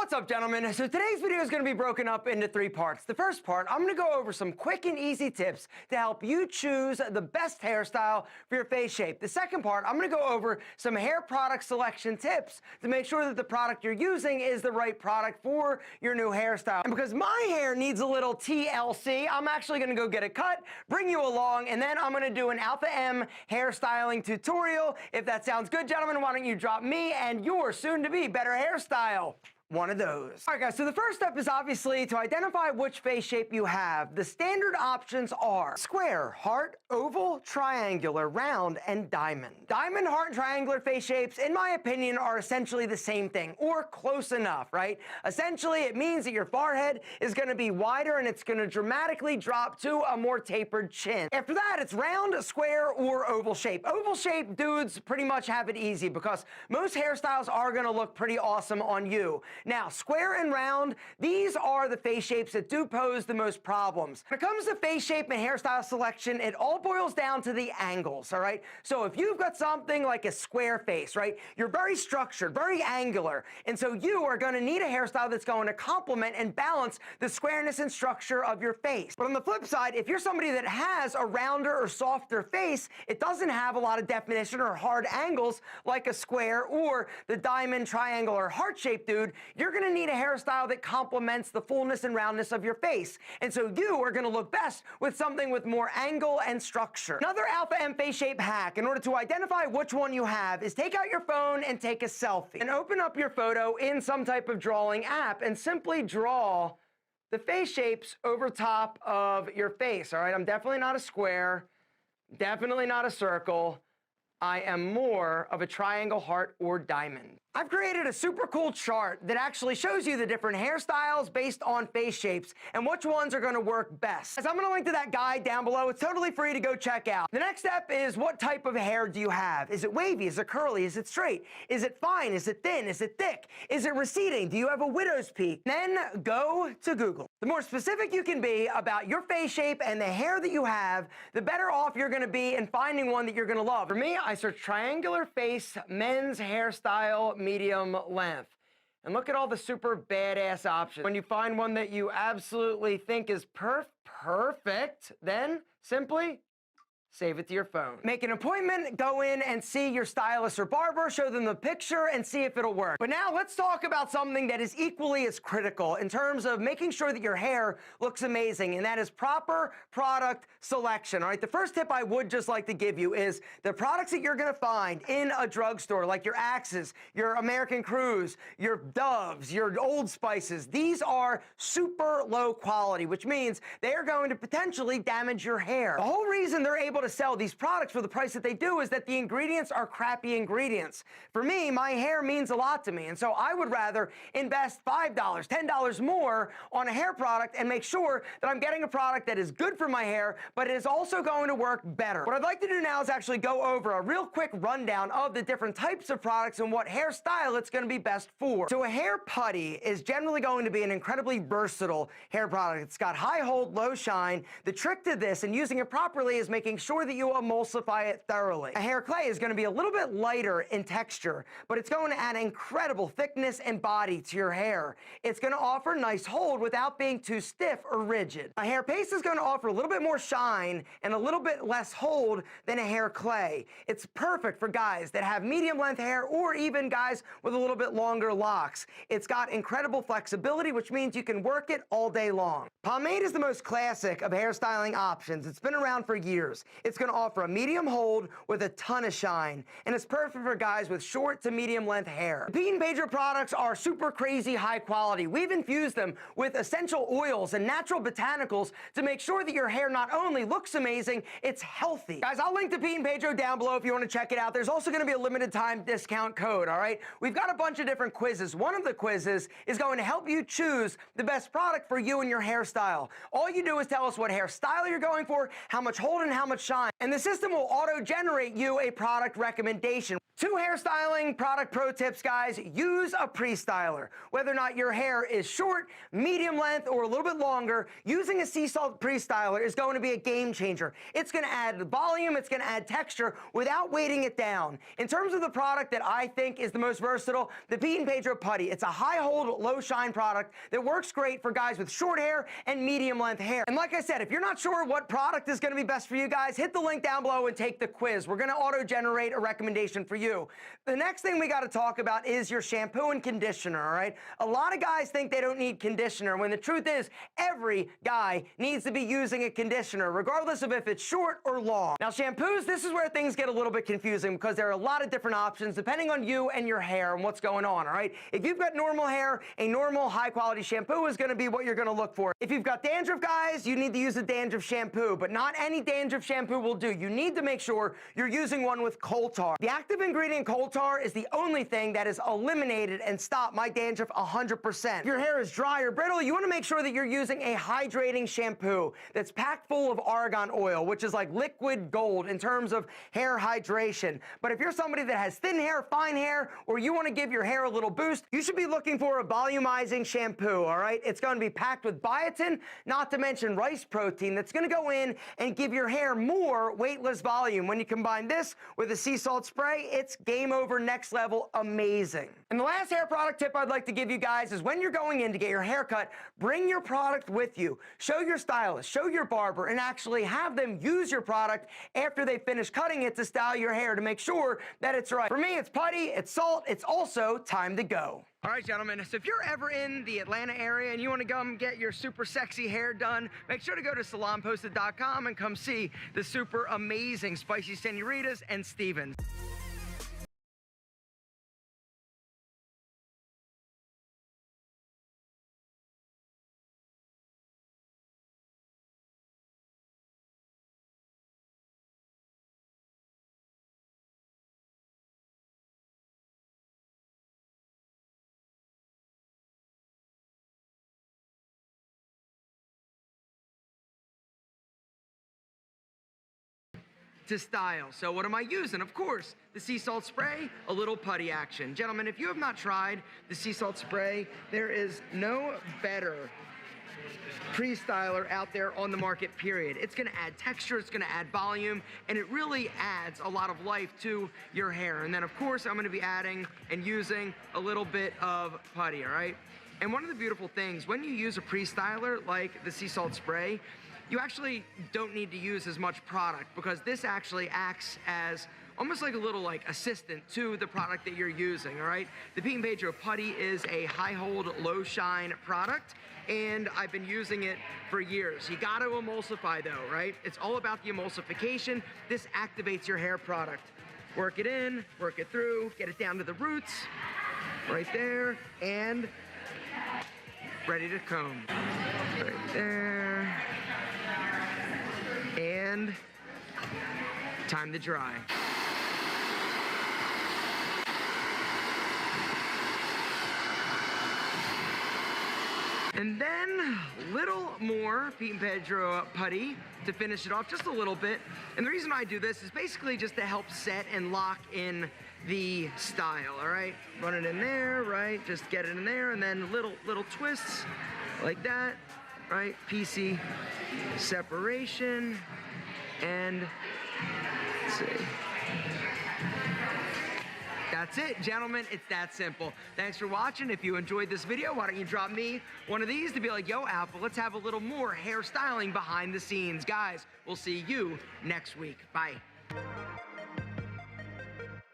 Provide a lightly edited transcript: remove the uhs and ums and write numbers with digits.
What's up, gentlemen? So today's video is going to be broken up into 3 parts. The first part, I'm going to go over some quick and easy tips to help you choose the best hairstyle for your face shape. The second part, I'm going to go over some hair product selection tips to make sure that the product you're using is the right product for your new hairstyle. And because my hair needs a little TLC, I'm actually going to go get a cut, bring you along, and then I'm going to do an Alpha M hairstyling tutorial. If that sounds good, gentlemen, why don't you drop me and your soon-to-be better hairstyle? One of those. All right, guys, so the first step is obviously to identify which face shape you have. The standard options are square, heart, oval, triangular, round, and diamond. Diamond, heart, and triangular face shapes, in my opinion, are essentially the same thing, or close enough, right? Essentially, it means that your forehead is going to be wider and it's going to dramatically drop to a more tapered chin. After that, it's round, square, or oval shape. Oval shape dudes pretty much have it easy because most hairstyles are going to look pretty awesome on you. Now, square and round, these are the face shapes that do pose the most problems. When it comes to face shape and hairstyle selection, it all boils down to the angles, all right? So if you've got something like a square face, right, you're very structured, very angular, and so you are going to need a hairstyle that's going to complement and balance the squareness and structure of your face. But on the flip side, if you're somebody that has a rounder or softer face, it doesn't have a lot of definition or hard angles like a square or the diamond, triangle, or heart-shaped dude, you're going to need a hairstyle that complements the fullness and roundness of your face. And so you are going to look best with something with more angle and structure. Another Alpha M face shape hack in order to identify which one you have is take out your phone and take a selfie. And open up your photo in some type of drawing app and simply draw the face shapes over top of your face. All right, I'm definitely not a square, definitely not a circle. I am more of a triangle, heart, or diamond. I've created a super cool chart that actually shows you the different hairstyles based on face shapes and which ones are going to work best. So I'm going to link to that guide down below. It's totally free to go check out. The next step is, what type of hair do you have? Is it wavy? Is it curly? Is it straight? Is it fine? Is it thin? Is it thick? Is it receding? Do you have a widow's peak? Then go to Google. The more specific you can be about your face shape and the hair that you have, the better off you're going to be in finding one that you're going to love. For me, I search triangular face, men's hairstyle, medium length. And look at all the super badass options. When you find one that you absolutely think is perfect, then simply save it to your phone. Make an appointment, go in and see your stylist or barber, show them the picture and see if it'll work. But now let's talk about something that is equally as critical in terms of making sure that your hair looks amazing, and that is proper product selection. All right, the first tip I would just like to give you is the products that you're gonna find in a drugstore, like your Axes, your American Crews, your Doves, your Old Spices, these are super low quality, which means they are going to potentially damage your hair. The whole reason they're able to sell these products for the price that they do is that the ingredients are crappy ingredients. For me, my hair means a lot to me, and so I would rather invest $5, $10 more on a hair product and make sure that I'm getting a product that is good for my hair, but it is also going to work better. What I'd like to do now is actually go over a real quick rundown of the different types of products and what hairstyle it's going to be best for. So a hair putty is generally going to be an incredibly versatile hair product. It's got high hold, low shine. The trick to this and using it properly is making sure that you emulsify it thoroughly. A hair clay is going to be a little bit lighter in texture, but it's going to add incredible thickness and body to your hair. It's going to offer nice hold without being too stiff or rigid. A hair paste is going to offer a little bit more shine and a little bit less hold than a hair clay. It's perfect for guys that have medium length hair or even guys with a little bit longer locks. It's got incredible flexibility, which means you can work it all day long. Pomade is the most classic of hairstyling options. It's been around for years. It's going to offer a medium hold with a ton of shine, and it's perfect for guys with short to medium length hair. Pete and Pedro products are super crazy high quality. We've infused them with essential oils and natural botanicals to make sure that your hair not only looks amazing, it's healthy. Guys, I'll link to Pete and Pedro down below if you want to check it out. There's also going to be a limited time discount code, all right? We've got a bunch of different quizzes. One of the quizzes is going to help you choose the best product for you and your hairstyle. All you do is tell us what hairstyle you're going for, how much hold and how much shine, and the system will auto-generate you a product recommendation. Two hairstyling product pro tips, guys. Use a pre-styler. Whether or not your hair is short, medium length, or a little bit longer, using a sea salt pre-styler is going to be a game changer. It's going to add volume, it's going to add texture without weighting it down. In terms of the product that I think is the most versatile, the Pete and Pedro Putty. It's a high hold, low shine product that works great for guys with short hair and medium length hair. And like I said, if you're not sure what product is going to be best for you guys, hit the link down below and take the quiz. We're going to auto-generate a recommendation for you. The next thing we got to talk about is your shampoo and conditioner, all right? A lot of guys think they don't need conditioner, when the truth is every guy needs to be using a conditioner, regardless of if it's short or long. Now, shampoos, this is where things get a little bit confusing because there are a lot of different options depending on you and your hair and what's going on, all right? If you've got normal hair, a normal high-quality shampoo is going to be what you're going to look for. If you've got dandruff, guys, you need to use a dandruff shampoo, but not any dandruff shampoo will do. You need to make sure you're using one with coal tar. The active ingredient coal tar is the only thing that has eliminated and stopped my dandruff 100%. If your hair is dry or brittle, you want to make sure that you're using a hydrating shampoo that's packed full of argan oil, which is like liquid gold in terms of hair hydration. But if you're somebody that has thin hair, fine hair, or you want to give your hair a little boost, you should be looking for a volumizing shampoo, all right? It's going to be packed with biotin, not to mention rice protein, that's going to go in and give your hair more weightless volume. When you combine this with a sea salt spray, it's game over, next level, amazing. And the last hair product tip I'd like to give you guys is when you're going in to get your hair cut, bring your product with you. Show your stylist, show your barber, and actually have them use your product after they finish cutting it to style your hair to make sure that it's right. For me, it's putty, it's salt, it's also time to go. All right, gentlemen, so if you're ever in the Atlanta area and you want to come get your super sexy hair done, make sure to go to salonposted.com and come see the super amazing Spicy Senoritas and Stevens. To style. So what am I using? Of course, the sea salt spray, a little putty action. Gentlemen, if you have not tried the sea salt spray, there is no better pre-styler out there on the market, period. It's gonna add texture, it's gonna add volume, and it really adds a lot of life to your hair. And then of course, I'm gonna be adding and using a little bit of putty, all right? And one of the beautiful things, when you use a pre-styler like the sea salt spray, you actually don't need to use as much product because this actually acts as almost like a little assistant to the product that you're using, all right? The Pete and Pedro Putty is a high hold, low shine product, and I've been using it for years. You gotta emulsify though, right? It's all about the emulsification. This activates your hair product. Work it in, work it through, get it down to the roots, right there, and ready to comb. Right there. And time to dry. And then a little more Pete and Pedro putty to finish it off, just a little bit. And the reason I do this is basically just to help set and lock in the style, all right? Run it in there, right? Just get it in there, and then little twists like that, right? PC separation, and let's see. That's it, gentlemen. It's that simple. Thanks for watching. If you enjoyed this video, why don't you drop me one of these to be like, yo, Apple, let's have a little more hairstyling behind the scenes. Guys, we'll see you next week. Bye.